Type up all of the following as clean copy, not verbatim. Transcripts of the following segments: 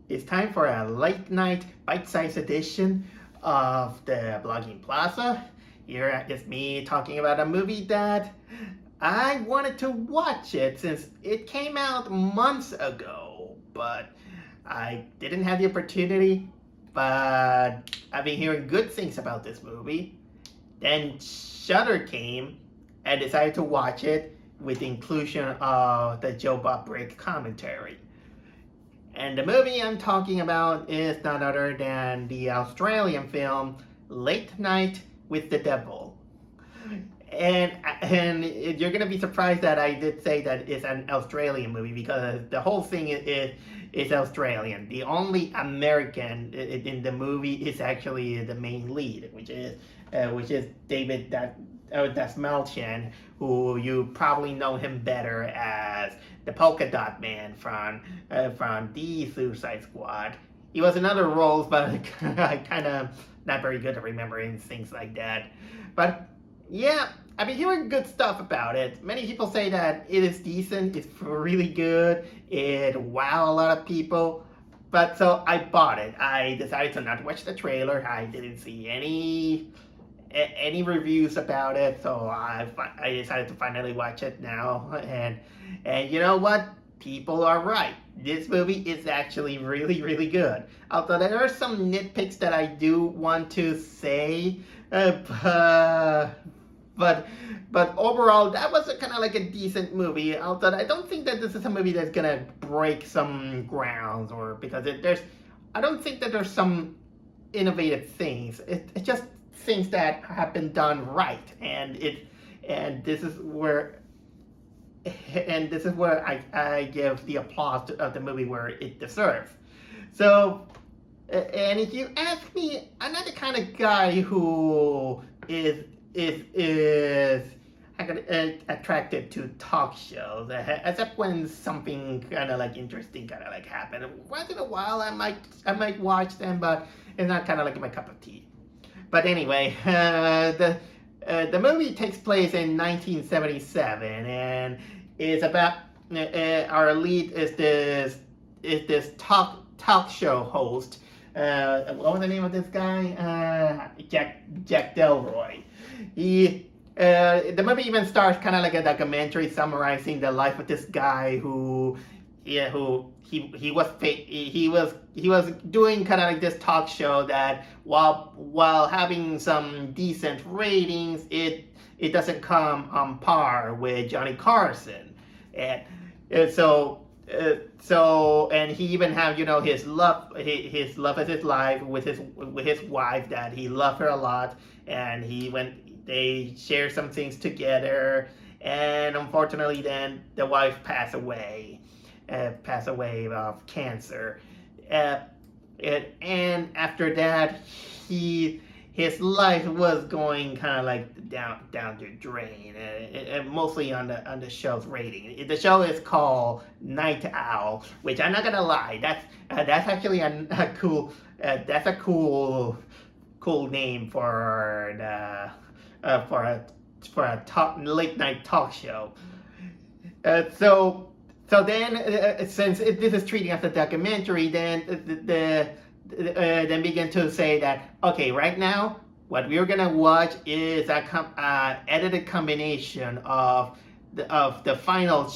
It's time for a late night bite-sized edition of the Blogging Plaza. Here is me talking about a movie that I wanted to watch it since it came out months ago, but I didn't have the opportunity. But I've been hearing good things about this movie. Then Shudder came and decided to watch it with the inclusion of the Joe Bob Brick commentary. And the movie I'm talking about is none other than the Australian film Late Night with the Devil. And you're gonna be surprised that I did say that it's an Australian movie because the whole thing is Australian. The only American in the movie is actually the main lead, which is David Dasmalchian, who you probably know him better as the Polka Dot Man from the Suicide Squad. He was in other roles, but I kind of not very good at remembering things like that. But yeah, I've been hearing good stuff about it. Many people say that it is decent, it's really good, it wowed a lot of people. But so I bought it. I decided to not watch the trailer. I didn't see any reviews about it, so I decided to finally watch it now. And you know what? People are right. This movie is actually really good. Although there are some nitpicks that I do want to say, but overall, that was kind of like a decent movie. Although I don't think that this is a movie that's gonna break some grounds, or because I don't think that there's some innovative things. It's just things that have been done right, and this is where I give the applause of the movie where it deserves. So, and if you ask me, I'm not the kind of guy who is attracted to talk shows, except when something kind of like interesting kind of like happen. Once in a while, I might watch them, but it's not kind of like my cup of tea. But anyway, the movie takes place in 1977 and is about our lead is this talk show host. What was the name of this guy? Jack Delroy. The movie even starts kind of like a documentary summarizing the life of this guy who he was doing kind of like this talk show that while having some decent ratings, it doesn't come on par with Johnny Carson, and and he even have his love of his life with his wife, that he loved her a lot, and they share some things together, and unfortunately then the wife passed away of cancer. And after that, his life was going kind of like down the drain, and mostly on the show's rating. The show is called Night Owl, which I'm not gonna lie, that's actually a cool name for a late night talk show. So then, since this is treating as a documentary, then then begin to say that, okay, right now what we're gonna watch is a edited combination of the final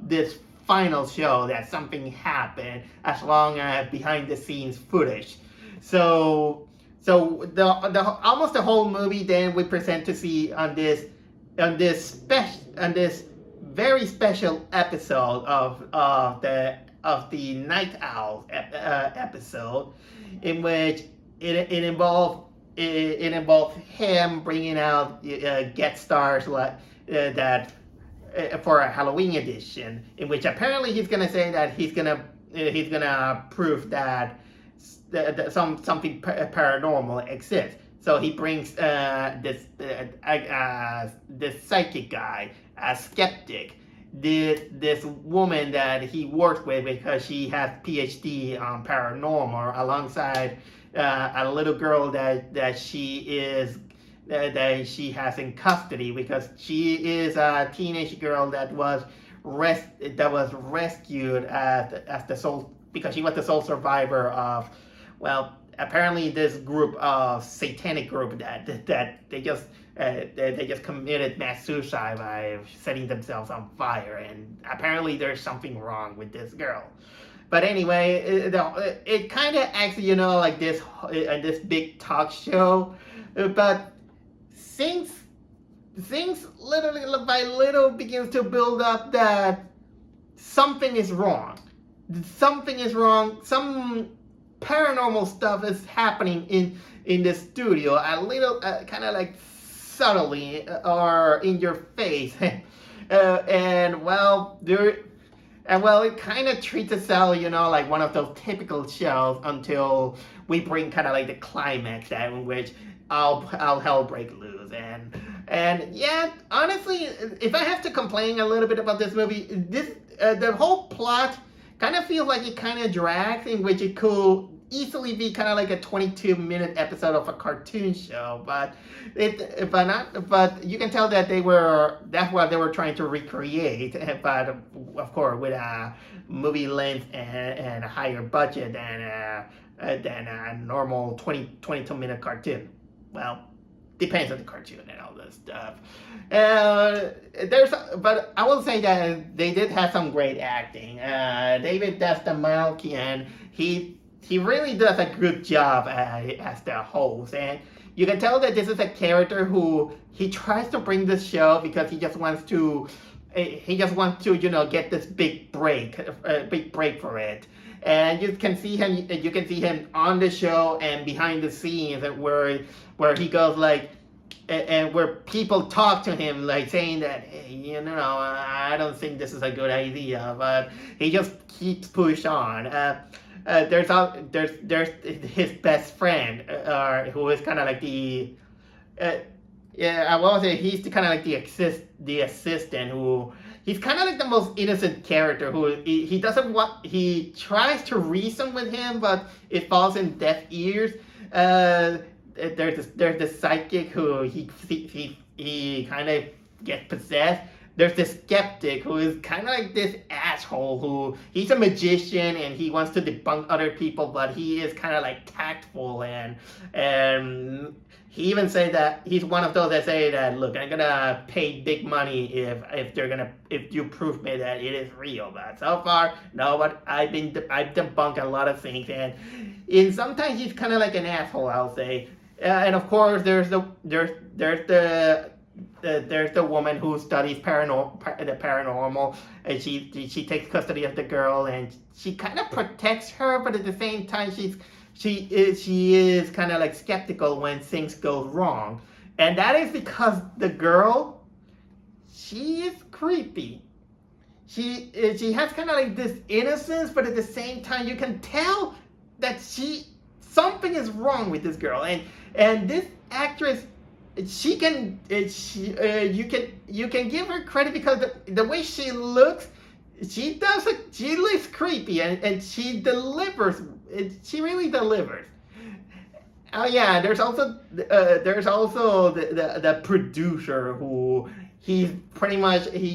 this final show, that something happened, as long as behind the scenes footage. So the almost the whole movie then we present to see on this very special episode of the Night Owl episode, in which it involved him bringing out guest stars like that for a Halloween edition, in which apparently he's gonna say that he's gonna prove that something paranormal exists. So he brings this psychic guy, a skeptic, this woman that he works with because she has PhD on paranormal, alongside a little girl that she has in custody, because she is a teenage girl that was rescued as the because she was the sole survivor of, well, apparently this group of satanic group that they just committed mass suicide by setting themselves on fire, and apparently there's something wrong with this girl. But anyway, it kind of acts, like this big talk show, but things little by little begins to build up that something is wrong. Something is wrong. Some paranormal stuff is happening in the studio, a little kind of like subtly or in your face. And well, it kind of treats itself, like one of those typical shows until we bring kind of like the climax in which all hell break loose. And yeah, honestly, if I have to complain a little bit about this movie, the whole plot kind of feels like it kind of drags, in which it could easily be kind of like a 22-minute episode of a cartoon show, but you can tell that that's what they were trying to recreate, but of course with a movie length and a higher budget than a normal 22-minute cartoon. Well, depends on the cartoon and all this stuff. But I will say that they did have some great acting. David Dastmalchian, he really does a good job as the host, and you can tell that this is a character who he tries to bring this show because he just wants to get this big break for it. And you can see him on the show and behind the scenes where he goes like, and where people talk to him like saying that, hey, I don't think this is a good idea, but he just keeps push on. There's his best friend, who is kind of like the, I will say he's kind of like the assistant who. He's kind of like the most innocent character who he tries to reason with him, but it falls in deaf ears. There's the psychic who he kind of gets possessed. There's the skeptic who is kind of like this asshole who he's a magician and he wants to debunk other people, but he is kind of like tactful and he even said that he's one of those that say that, look, I'm gonna pay big money if you prove me that it is real. But so far, no, but I've debunked a lot of things, and sometimes he's kind of like an asshole, I'll say. And of course, there's the woman who studies the paranormal, and she takes custody of the girl, and she kind of protects her, but at the same time she is kind of like skeptical when things go wrong, and that is because the girl, she is creepy. She has kind of like this innocence, but at the same time you can tell that something is wrong with this girl, and this actress. You can give her credit because the way she looks, she looks creepy and she delivers. She really delivers. Oh yeah, there's also the producer who he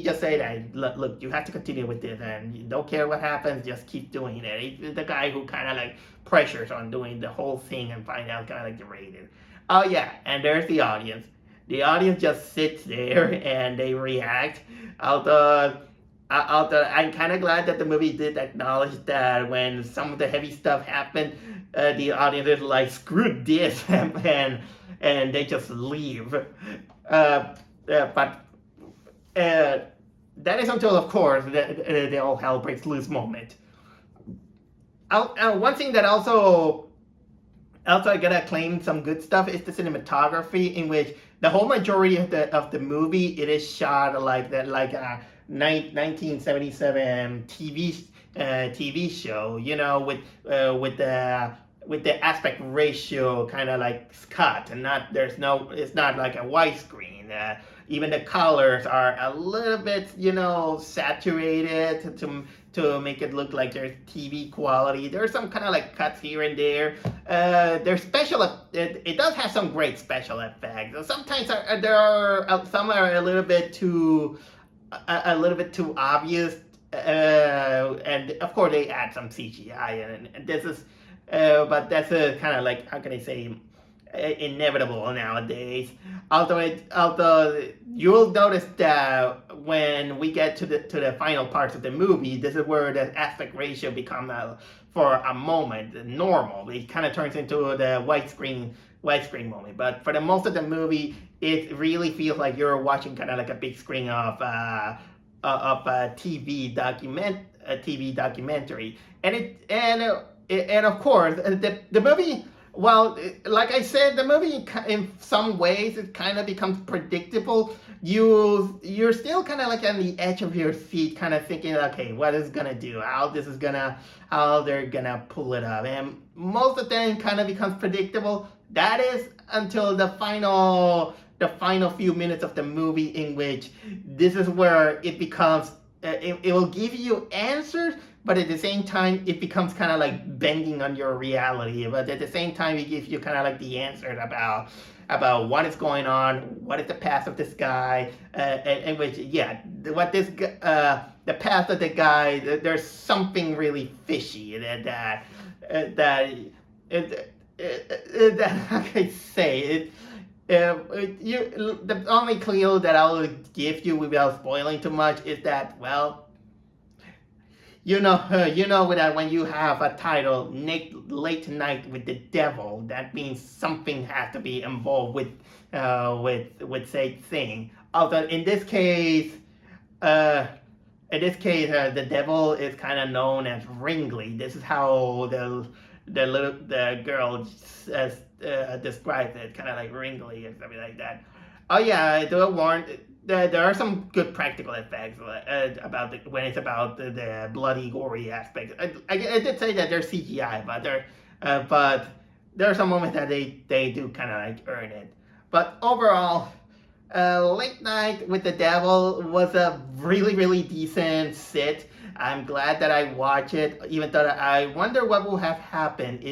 just said that look, you have to continue with this and you don't care what happens, just keep doing it. He's the guy who kind of like pressures on doing the whole thing and find out kind of like the rating. Oh yeah, and there's the audience. The audience just sits there and they react. Although I'm kind of glad that the movie did acknowledge that when some of the heavy stuff happened, the audience is like, screw this, and they just leave. But that is until, of course, the all hell breaks loose moment. One thing that also I gotta claim some good stuff is the cinematography, in which the whole majority of the movie it is shot like a 1977 TV show, with the aspect ratio kind of like cut, and it's not like a widescreen. Even the colors are a little bit, saturated to make it look like there's TV quality. There's some kind of like cuts here and there. There's it does have some great special effects. Sometimes some are a little bit too obvious and of course they add some CGI, and this is, but that's a kind of like, how can I say, inevitable nowadays. Although you'll notice that when we get to the final parts of the movie, this is where the aspect ratio becomes for a moment normal. It kind of turns into the widescreen moment. But for the most of the movie, it really feels like you're watching kind of like a big screen of a TV documentary, and of course the movie. Well, like I said, the movie in some ways it kind of becomes predictable. You're still kind of like on the edge of your seat, kind of thinking, okay, what is gonna do? How they're gonna pull it up? And most of the time, kind of becomes predictable. That is until the final few minutes of the movie, in which this is where it becomes it will give you answers, but at the same time it becomes kind of like bending on your reality. But at the same time it gives you kind of like the answers about what is going on, what is the past of this guy, and which, yeah, what this the past of the guy, there's something really fishy that how can I say it. The only clue that I'll give you without spoiling too much is that, well, you know that when you have a title, Late Night with the Devil, that means something has to be involved with said thing. Although the devil is kind of known as Ringley. This is how the girl describes it, kind of like Ringley and something like that. Oh yeah, I do warn. There are some good practical effects about when it's about the bloody, gory aspect. I did say that there's CGI, but there are some moments that they do kind of like earn it. But overall, Late Night with the Devil was a really decent sit. I'm glad that I watched it, even though I wonder what would have happened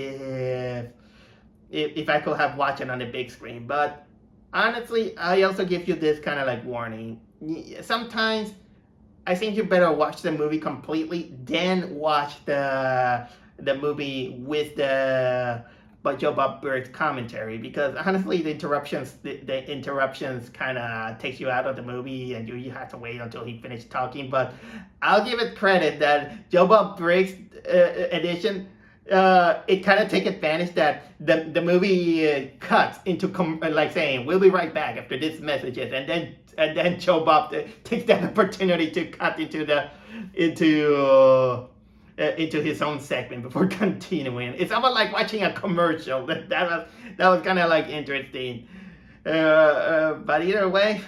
if I could have watched it on the big screen. But honestly, I also give you this kind of like warning. Sometimes I think you better watch the movie completely, then watch the movie with the but Joe Bob Berg's commentary, because honestly the interruptions kind of takes you out of the movie, and you have to wait until he finished talking. But I'll give it credit that Joe Bob Briggs edition, it kind of take advantage that the movie cuts into like saying, we'll be right back after this messages, and then Joe Bob takes that opportunity to cut into his own segment before continuing. It's almost like watching a commercial. That was kind of like interesting. But either way,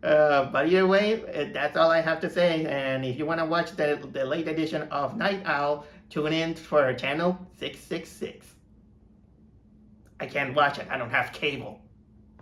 that's all I have to say. And if you want to watch the late edition of Night Owl, tune in for channel 666. I can't watch it. I don't have cable.